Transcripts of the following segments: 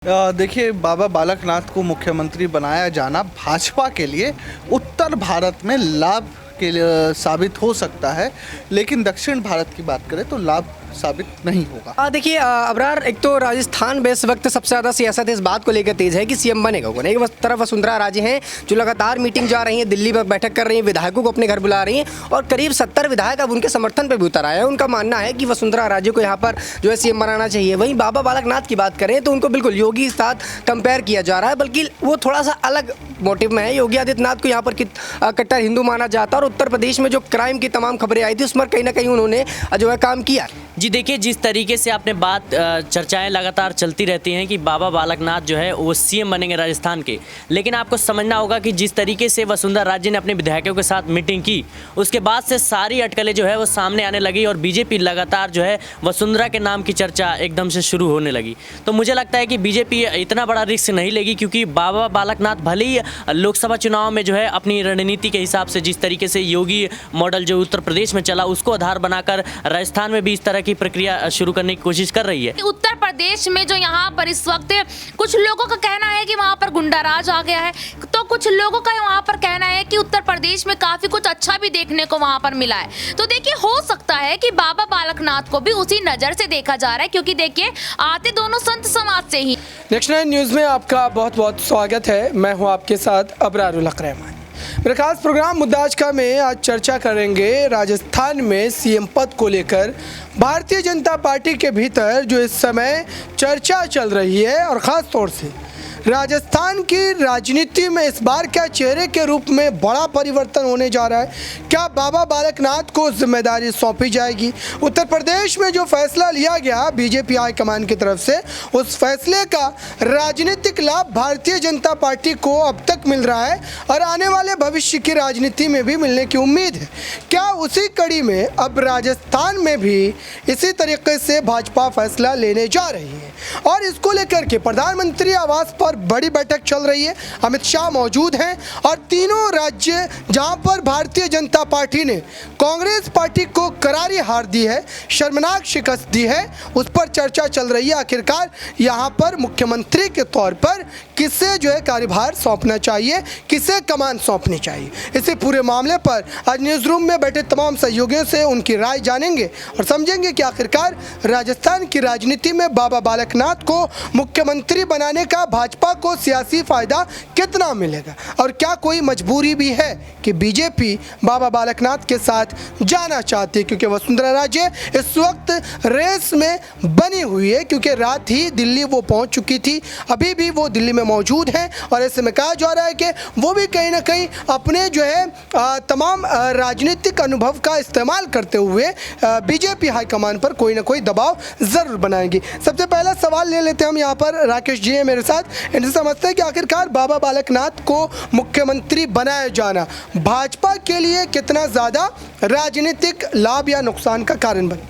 देखिए, बाबा बालकनाथ को मुख्यमंत्री बनाया जाना भाजपा के लिए उत्तर भारत में लाभ के लिए साबित हो सकता है, लेकिन दक्षिण भारत की बात करें तो लाभ साबित नहीं होगा। देखिए अबरार, एक तो राजस्थान में इस वक्त सबसे ज़्यादा सियासत इस बात को लेकर तेज है कि सीएम बनेगा कौन। एक तरफ वसुंधरा राजे हैं जो लगातार मीटिंग जा रही हैं, दिल्ली में बैठक कर रही हैं, विधायकों को अपने घर बुला रही हैं और करीब 70 विधायक अब उनके समर्थन पर भी उतर आए हैं। उनका मानना है कि वसुंधरा राजे को यहाँ पर जो है सीएम बनाना चाहिए। वहीं बाबा बालकनाथ की बात करें तो उनको बिल्कुल योगी के साथ कंपेयर किया जा रहा है, बल्कि वो थोड़ा सा अलग मोटिव में है। योगी आदित्यनाथ को यहाँ पर कट्टर हिंदू माना जाता है और उत्तर प्रदेश में जो क्राइम की तमाम खबरें आई थी उस पर कहीं ना कहीं उन्होंने जो है काम किया। जी देखिए, जिस तरीके से आपने बात चर्चाएं लगातार चलती रहती हैं कि बाबा बालकनाथ जो है वो सीएम बनेंगे राजस्थान के, लेकिन आपको समझना होगा कि जिस तरीके से वसुंधरा राजे ने अपने विधायकों के साथ मीटिंग की उसके बाद से सारी अटकलें जो है वो सामने आने लगी और बीजेपी लगातार जो है वसुंधरा के नाम की चर्चा एकदम से शुरू होने लगी। तो मुझे लगता है कि बीजेपी इतना बड़ा रिस्क नहीं लेगी, क्योंकि बाबा बालकनाथ भले ही लोकसभा चुनाव में जो है अपनी रणनीति के हिसाब से जिस तरीके से योगी मॉडल जो उत्तर प्रदेश में चला उसको आधार बनाकर राजस्थान में भी इस तरह की प्रक्रिया शुरू करने की कोशिश कर रही है। उत्तर प्रदेश में जो यहाँ पर इस वक्त कुछ लोगों का कहना है कि वहाँ पर गुंडा राज आ गया है, तो कुछ लोगों का वहाँ पर कहना है कि उत्तर प्रदेश में काफी कुछ अच्छा भी देखने को वहाँ पर मिला है। तो देखिए, हो सकता है कि बाबा बालकनाथ को भी उसी नजर से देखा जा रहा है, क्योंकि देखिए आते दोनों संत समाज से ही। नेक्स्ट 9 न्यूज़ में आपका बहुत बहुत स्वागत है। मैं हूँ आपके साथ अबरारुल हक रहमान। मेरा खास प्रोग्राम मुद्दा आज का में आज चर्चा करेंगे राजस्थान में सीएम पद को लेकर भारतीय जनता पार्टी के भीतर जो इस समय चर्चा चल रही है, और ख़ास तौर से राजस्थान की राजनीति में इस बार क्या चेहरे के रूप में बड़ा परिवर्तन होने जा रहा है। क्या बाबा बालकनाथ को जिम्मेदारी सौंपी जाएगी? उत्तर प्रदेश में जो फैसला लिया गया बीजेपी हाईकमान की तरफ से, उस फैसले का राजनीतिक लाभ भारतीय जनता पार्टी को अब तक मिल रहा है और आने वाले भविष्य की राजनीति में भी मिलने की उम्मीद है। क्या उसी कड़ी में अब राजस्थान में भी इसी तरीके से भाजपा फैसला लेने जा रही है? और इसको लेकर के प्रधानमंत्री आवास पर बड़ी बैठक चल रही है। अमित शाह मौजूद हैं और तीनों राज्य जहां पर भारतीय जनता पार्टी ने कांग्रेस पार्टी को करारी हार दी है, शर्मनाक शिकस्त दी है, उस पर चर्चा चल रही है। आखिरकार यहां पर मुख्यमंत्री के तौर पर किसे जो है कार्यभार सौंपना चाहिए, किसे कमान सौंपनी चाहिए, इसी पूरे मामले पर आज न्यूज़ रूम में बैठे तमाम सहयोगियों से उनकी राय जानेंगे और समझेंगे कि आखिरकार राजस्थान की राजनीति में बाबा बालकनाथ को मुख्यमंत्री बनाने का भाजपा को सियासी फायदा कितना मिलेगा और क्या कोई मजबूरी भी है कि बीजेपी बाबा बालकनाथ के साथ जाना चाहती है, क्योंकि वसुंधरा राजे इस वक्त रेस में बनी हुई है, क्योंकि रात ही दिल्ली वो पहुंच चुकी थी, अभी भी वो दिल्ली में मौजूद हैं और ऐसे में कहा जा रहा है कि वो भी कहीं ना कहीं अपने जो है तमाम राजनीतिक अनुभव का इस्तेमाल करते हुए बीजेपी हाईकमान पर कोई ना कोई दबाव ज़रूर बनाएंगी। सबसे पहला सवाल ले लेते हैं हम, यहाँ पर राकेश जी है मेरे साथ। इनसे समझते हैं कि आखिरकार बाबा बालकनाथ को मुख्यमंत्री बनाया जाना भाजपा के लिए कितना ज़्यादा राजनीतिक लाभ या नुकसान का कारण बने?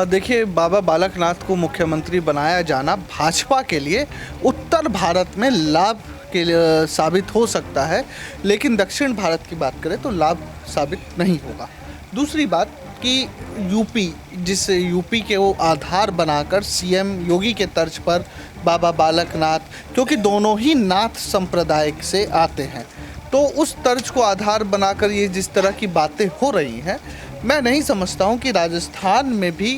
देखिए, बाबा बालकनाथ को मुख्यमंत्री बनाया जाना भाजपा के लिए उत्तर भारत में लाभ के लिए साबित हो सकता है, लेकिन दक्षिण भारत की बात करें तो लाभ साबित नहीं होगा। दूसरी बात कि यूपी, जिस यूपी के वो आधार बनाकर सीएम योगी के तर्ज पर बाबा बालकनाथ, क्योंकि दोनों ही नाथ संप्रदाय से आते हैं, तो उस तर्ज को आधार बनाकर ये जिस तरह की बातें हो रही हैं, मैं नहीं समझता हूँ कि राजस्थान में भी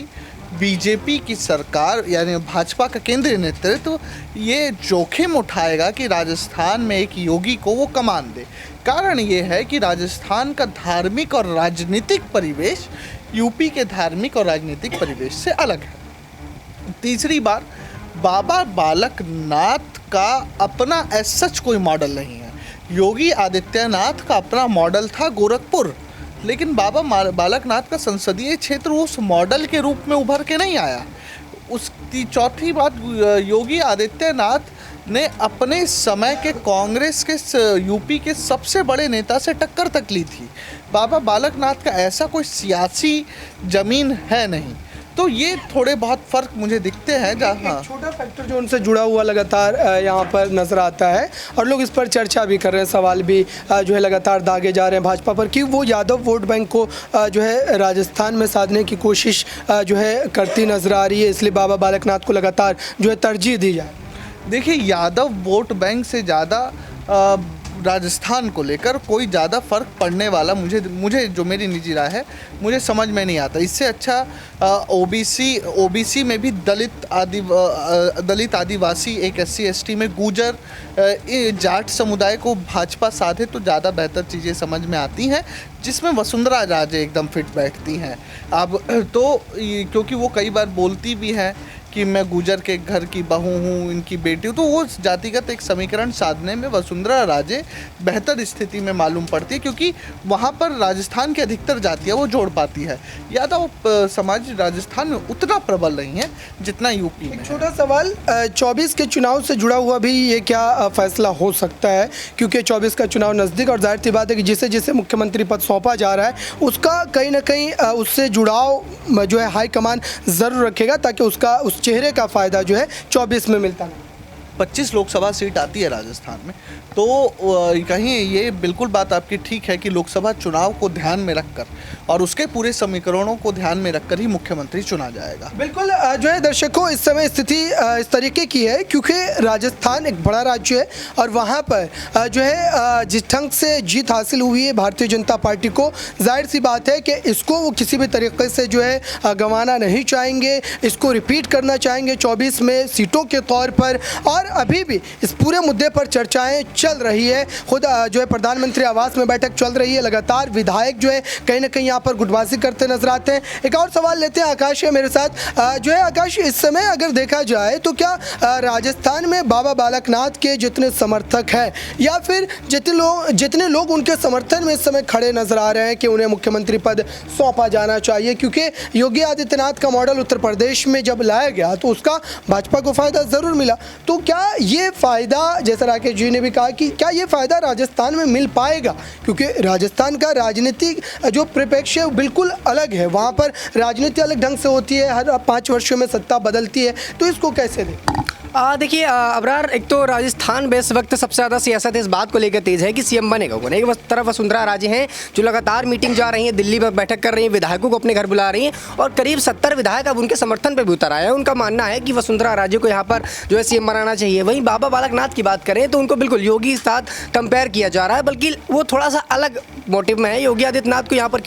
बीजेपी की सरकार यानी भाजपा का केंद्रीय नेतृत्व ये जोखिम उठाएगा कि राजस्थान में एक योगी को वो कमान दे। कारण ये है कि राजस्थान का धार्मिक और राजनीतिक परिवेश यूपी के धार्मिक और राजनीतिक परिवेश से अलग है। तीसरी बात, बाबा बालकनाथ का अपना ऐसा सच कोई मॉडल नहीं है। योगी आदित्यनाथ का अपना मॉडल था गोरखपुर, लेकिन बाबा बालकनाथ का संसदीय क्षेत्र उस मॉडल के रूप में उभर के नहीं आया। उसकी चौथी बात, योगी आदित्यनाथ ने अपने समय के कांग्रेस के यूपी के सबसे बड़े नेता से टक्कर तक ली थी। बाबा बालकनाथ का ऐसा कोई सियासी जमीन है नहीं। तो ये थोड़े बहुत फ़र्क मुझे दिखते हैं। जहाँ छोटा फैक्टर जो उनसे जुड़ा हुआ लगातार यहाँ पर नज़र आता है और लोग इस पर चर्चा भी कर रहे हैं, सवाल भी जो है लगातार दागे जा रहे हैं भाजपा पर कि वो यादव वोट बैंक को जो है राजस्थान में साधने की कोशिश जो है करती नज़र आ रही है, इसलिए बाबा बालकनाथ को लगातार जो है तरजीह दी जाए। देखिए, यादव वोट बैंक से ज़्यादा राजस्थान को लेकर कोई ज़्यादा फर्क पड़ने वाला मुझे जो मेरी निजी राय है, मुझे समझ में नहीं आता। इससे अच्छा ओबीसी में भी दलित आदिवासी, एक SC ST में गुर्जर, जाट समुदाय को भाजपा साधे तो ज़्यादा बेहतर चीज़ें समझ में आती हैं, जिसमें वसुंधरा राजे एकदम फिट बैठती हैं। अब तो क्योंकि वो कई बार बोलती भी हैं कि मैं गुर्जर के घर की बहू हूँ, इनकी बेटी हूँ, तो वो जातिगत एक समीकरण साधने में वसुंधरा राजे बेहतर स्थिति में मालूम पड़ती है, क्योंकि वहाँ पर राजस्थान की अधिकतर जातियाँ वो जोड़ पाती है। यादव समाज राजस्थान में उतना प्रबल नहीं है जितना यूपी में। छोटा सवाल, 24 के चुनाव से जुड़ा हुआ भी ये क्या फैसला हो सकता है, क्योंकि 24 का चुनाव नज़दीक, और जाहिर सी बात है कि जिसे जिसे मुख्यमंत्री पद सौंपा जा रहा है उसका कहीं ना कहीं उससे जुड़ाव जो है हाईकमान ज़रूर रखेगा, ताकि उसका उस चेहरे का फ़ायदा जो है 24 में मिलता नहीं। 25 लोकसभा सीट आती है राजस्थान में, तो कहीं ये बिल्कुल बात आपकी ठीक है कि लोकसभा चुनाव को ध्यान में रखकर और उसके पूरे समीकरणों को ध्यान में रखकर ही मुख्यमंत्री चुना जाएगा। बिल्कुल जो है दर्शकों, इस समय स्थिति इस तरीके की है, क्योंकि राजस्थान एक बड़ा राज्य है और वहाँ पर जो है जिस ढंग से जीत हासिल हुई है भारतीय जनता पार्टी को, जाहिर सी बात है कि इसको वो किसी भी तरीके से जो है गंवाना नहीं चाहेंगे, इसको रिपीट करना चाहेंगे 24 में सीटों के तौर पर। और अभी भी इस पूरे मुद्दे पर चर्चाएं चल रही है, खुद जो है प्रधानमंत्री आवास में बैठक चल रही है, लगातार विधायक जो है कहीं ना कहीं यहाँ पर गुटबाजी करते नजर आते हैं। एक और सवाल लेते हैं, आकाश है मेरे साथ। जो है आकाश, इस समय अगर देखा जाए तो क्या राजस्थान में बाबा बालकनाथ के जितने समर्थक हैं या फिर जितने लोग उनके समर्थन में इस समय खड़े नजर आ रहे हैं कि उन्हें मुख्यमंत्री पद सौंपा जाना चाहिए, क्योंकि योगी आदित्यनाथ का मॉडल उत्तर प्रदेश में जब लाया गया तो उसका भाजपा को फायदा जरूर मिला, तो क्या ये फायदा, जैसा राकेश जी ने भी कहा कि क्या ये फायदा राजस्थान में मिल पाएगा, क्योंकि राजस्थान का राजनीतिक जो परिप्रेक्ष्य बिल्कुल अलग है, वहाँ पर राजनीति अलग ढंग से होती है, हर 5 वर्षों में सत्ता बदलती है, तो इसको कैसे दें? देखिए अबरार, एक तो राजस्थान में इस वक्त सबसे ज़्यादा सियासत इस बात को लेकर तेज़ है कि सीएम बनेगा कौन। एक तरफ वसुंधरा राजे हैं जो लगातार मीटिंग जा रही हैं, दिल्ली में बैठक कर रही हैं, विधायकों को अपने घर बुला रही हैं, और करीब 70 विधायक अब उनके समर्थन पर भी उतर आए हैं। उनका मानना है कि वसुंधरा राजे को यहाँ पर जो है सीएम बनाना चाहिए। वहीं बाबा बालकनाथ की बात करें तो उनको बिल्कुल योगी के साथ कंपेयर किया जा रहा है, बल्कि वो थोड़ा सा अलग मोटिव में है। योगी आदित्यनाथ को यहाँ पर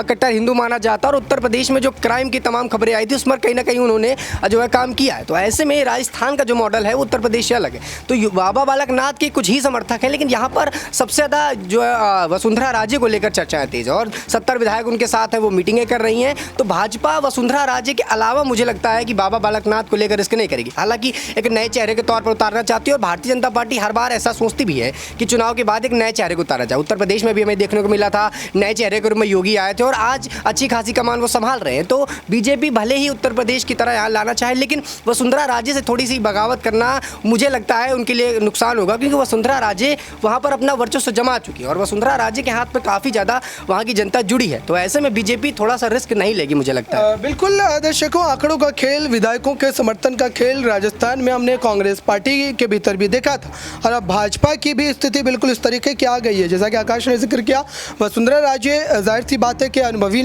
कट्टर हिंदू माना जाता है, और उत्तर प्रदेश में जो क्राइम की तमाम खबरें आई थी उस पर कहीं ना कहीं उन्होंने जो है काम किया है। तो ऐसे में राजस्थान का जो मॉडल है वो उत्तर प्रदेश से अलग है। तो बाबा बालकनाथ के कुछ ही समर्थक हैं, लेकिन यहाँ पर सबसे ज़्यादा जो है वसुंधरा राजे को लेकर चर्चाएं तेज है, और 70 विधायक उनके साथ है, वो मीटिंगें कर रही हैं। तो भाजपा वसुंधरा राजे के अलावा मुझे लगता है कि बाबा बालकनाथ को लेकर रिस्क नहीं करेगी। हालांकि एक नए चेहरे के तौर पर उतारना चाहती है, और भारतीय जनता पार्टी हर बार ऐसा सोचती भी है कि चुनाव के बाद एक नए चेहरे को उतारा जाए। उत्तर प्रदेश में भी हमें देखने को मिला था, नए चेहरे के रूप में योगी आए थे और आज अच्छी खासी कमान वो संभाल रहे हैं। तो बीजेपी भले ही उत्तर प्रदेश की तरह यहाँ लाना चाहे, लेकिन वसुंधरा राजे से थोड़ी सी बगावत करना मुझे लगता है उनके लिए नुकसान होगा, क्योंकि वसुंधरा राजे वहाँ पर अपना वर्चस्व जमा चुकी है और वसुंधरा राजे के हाथ पे काफ़ी ज़्यादा वहाँ की जनता जुड़ी है। तो ऐसे में बीजेपी थोड़ा सा रिस्क नहीं लेगी मुझे लगता है। बिल्कुल दर्शकों, आंकड़ों का खेल, विधायकों के समर्थन का खेल राजस्थान में हमने कांग्रेस पार्टी के भीतर भी देखा था, और अब भाजपा की भी स्थिति बिल्कुल इस तरीके की आ गई है। जैसा कि आकाश ने जिक्र किया, वसुंधरा राजे जाहिर सी बात है कि अनुभवी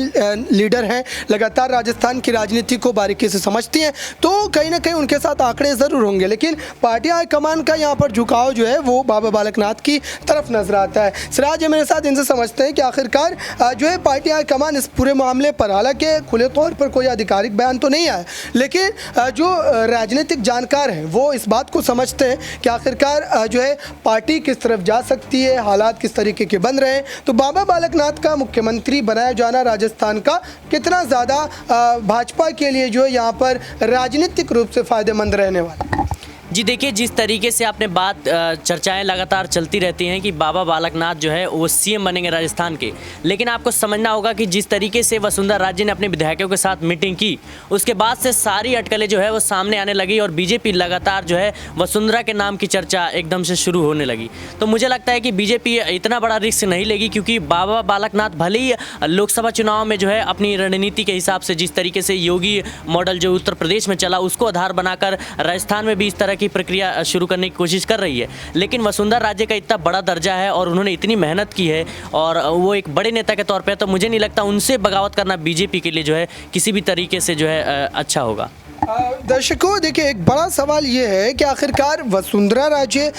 लीडर हैं, लगातार राजस्थान की राजनीति को बारीकी से समझती हैं, तो कहीं ना कहीं उनके साथ आंकड़े ज़रूर होंगे। लेकिन पार्टी हाईकमान का यहाँ पर झुकाव जो है वो बाबा बालकनाथ की तरफ नजर आता है। सिराज है मेरे साथ, इनसे समझते हैं कि आखिरकार जो है पार्टी हाईकमान इस पूरे मामले पर, हालांकि खुले तौर पर कोई आधिकारिक बयान तो नहीं आया, लेकिन जो राजनीतिक जानकार हैं वो इस बात को समझते हैं कि आखिरकार जो है पार्टी किस तरफ जा सकती है, हालात किस तरीके के बन रहे हैं। तो बाबा बालकनाथ का मुख्यमंत्री बनाया जाना राजस्थान का कितना ज़्यादा भाजपा के लिए जो है यहाँ पर राजनीतिक रूप से फायदेमंद रहने वाला? जी देखिए, जिस तरीके से आपने बात, चर्चाएं लगातार चलती रहती हैं कि बाबा बालकनाथ जो है वो सीएम बनेंगे राजस्थान के, लेकिन आपको समझना होगा कि जिस तरीके से वसुंधरा राजे ने अपने विधायकों के साथ मीटिंग की, उसके बाद से सारी अटकलें जो है वो सामने आने लगी और बीजेपी लगातार जो है वसुंधरा के नाम की चर्चा एकदम से शुरू होने लगी। तो मुझे लगता है कि बीजेपी इतना बड़ा रिस्क नहीं लेगी, क्योंकि बाबा बालकनाथ भले ही लोकसभा चुनाव में जो है अपनी रणनीति के हिसाब से जिस तरीके से योगी मॉडल जो उत्तर प्रदेश में चला उसको आधार बनाकर राजस्थान में भी इस तरह की प्रक्रिया शुरू करने की कोशिश कर रही है, लेकिन वसुंधरा राजे का इतना बड़ा दर्जा है और उन्होंने इतनी मेहनत की है और वो एक बड़े नेता के तौर पे, तो मुझे नहीं लगता उनसे बगावत करना बीजेपी के लिए जो है किसी भी तरीके से जो है अच्छा होगा। दर्शकों देखिए, एक बड़ा सवाल ये है कि आखिरकार वसुंधरा राजे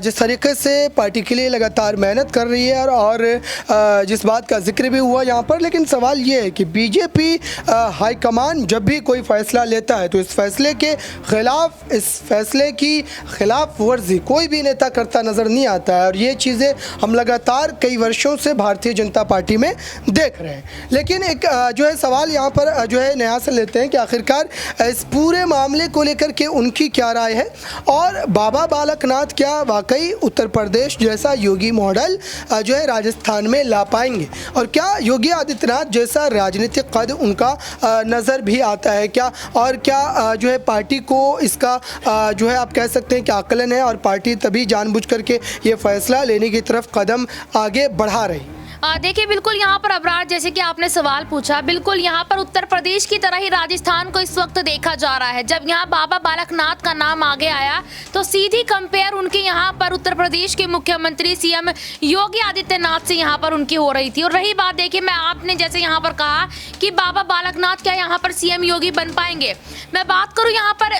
जिस तरीके से पार्टी के लिए लगातार मेहनत कर रही है और जिस बात का जिक्र भी हुआ यहाँ पर, लेकिन सवाल ये है कि बीजेपी हाईकमान जब भी कोई फैसला लेता है तो इस फैसले के खिलाफ, इस फैसले की खिलाफ वर्जी कोई भी नेता करता नज़र नहीं आता है और ये चीज़ें हम लगातार कई वर्षों से भारतीय जनता पार्टी में देख रहे हैं। लेकिन एक जो है सवाल यहाँ पर जो है नया से लेते हैं कि आखिरकार इस पूरे मामले को लेकर के उनकी क्या राय है और बाबा बालकनाथ क्या वाकई उत्तर प्रदेश जैसा योगी मॉडल जो है राजस्थान में ला पाएंगे और क्या योगी आदित्यनाथ जैसा राजनीतिक कद उनका नज़र भी आता है क्या, और क्या जो है पार्टी को इसका जो है आप कह सकते हैं कि आकलन है और पार्टी तभी जानबूझ करके ये फैसला लेने की तरफ कदम आगे बढ़ा रही। देखिए बिल्कुल यहाँ पर अबरार, जैसे कि आपने सवाल पूछा, बिल्कुल यहाँ पर उत्तर प्रदेश की तरह ही राजस्थान को इस वक्त देखा जा रहा है। जब यहाँ बाबा बालकनाथ का नाम आगे आया तो सीधी कंपेयर उनके यहाँ पर उत्तर प्रदेश के मुख्यमंत्री सीएम योगी आदित्यनाथ से यहाँ पर उनकी हो रही थी। और रही बात, देखिए मैं आपने जैसे यहाँ पर कहा कि बाबा बालकनाथ क्या यहाँ पर सीएम योगी बन पाएंगे, मैं बात करूँ यहाँ पर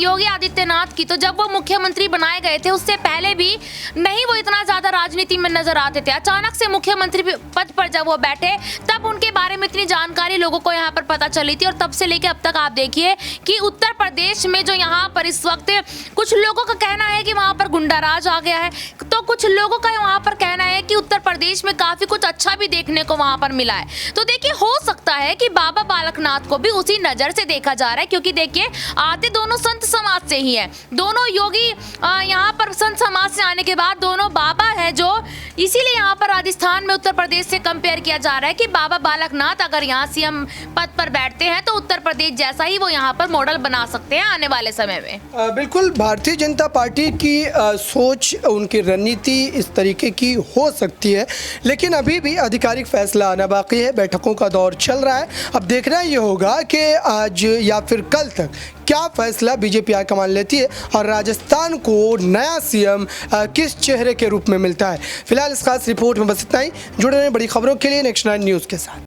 योगी आदित्यनाथ की, तो जब वो मुख्यमंत्री बनाए गए थे उससे पहले भी नहीं वो इतना ज़्यादा राजनीति में नजर आते थे। अचानक से मुख्यमंत्री पद पर जब वो बैठे तब उनके बारे में इतनी जानकारी लोगों को यहाँ पर पता चली थी और तब से लेके अब तक आप देखिए कि उत्तर प्रदेश में जो यहाँ पर इस वक्त कुछ लोगों का कहना है कि वहाँ पर गुंडाराज आ गया है, तो कुछ लोगों का वहाँ पर कहना है कि उत्तर प्रदेश में काफी कुछ अच्छा भी देखने को वहाँ पर मिला है। तो देखिए हो सकता है कि बाबा बालकनाथ को भी उसी नजर से देखा जा रहा है, क्योंकि देखिए आते दोनों संत समाज से ही है, दोनों योगी यहाँ पर संत समाज से आने के बाद दोनों बाबा है, जो इसीलिए यहाँ पर राजस्थान में उत्तर प्रदेश से कंपेयर किया जा रहा है कि बाबा बालकनाथ अगर यहाँ सीएम पद पर बैठते हैं तो उत्तर प्रदेश जैसा ही वो यहाँ पर मॉडल बना सकते हैं आने वाले समय में। बिल्कुल भारतीय जनता पार्टी की सोच, उनकी रणनीति इस तरीके की हो सकती है, लेकिन अभी भी आधिकारिक फैसला आना बाकी है। बैठकों का दौर चल रहा है, अब देखना ये होगा कि आज या फिर कल तक क्या फैसला बीजेपी हाईकमान लेती है और राजस्थान को नया सीएम किस चेहरे के रूप में मिलता है। फिलहाल इस खास रिपोर्ट में बस इतना ही। जुड़े रहें बड़ी खबरों के लिए नेक्स्ट 9 न्यूज़ के साथ।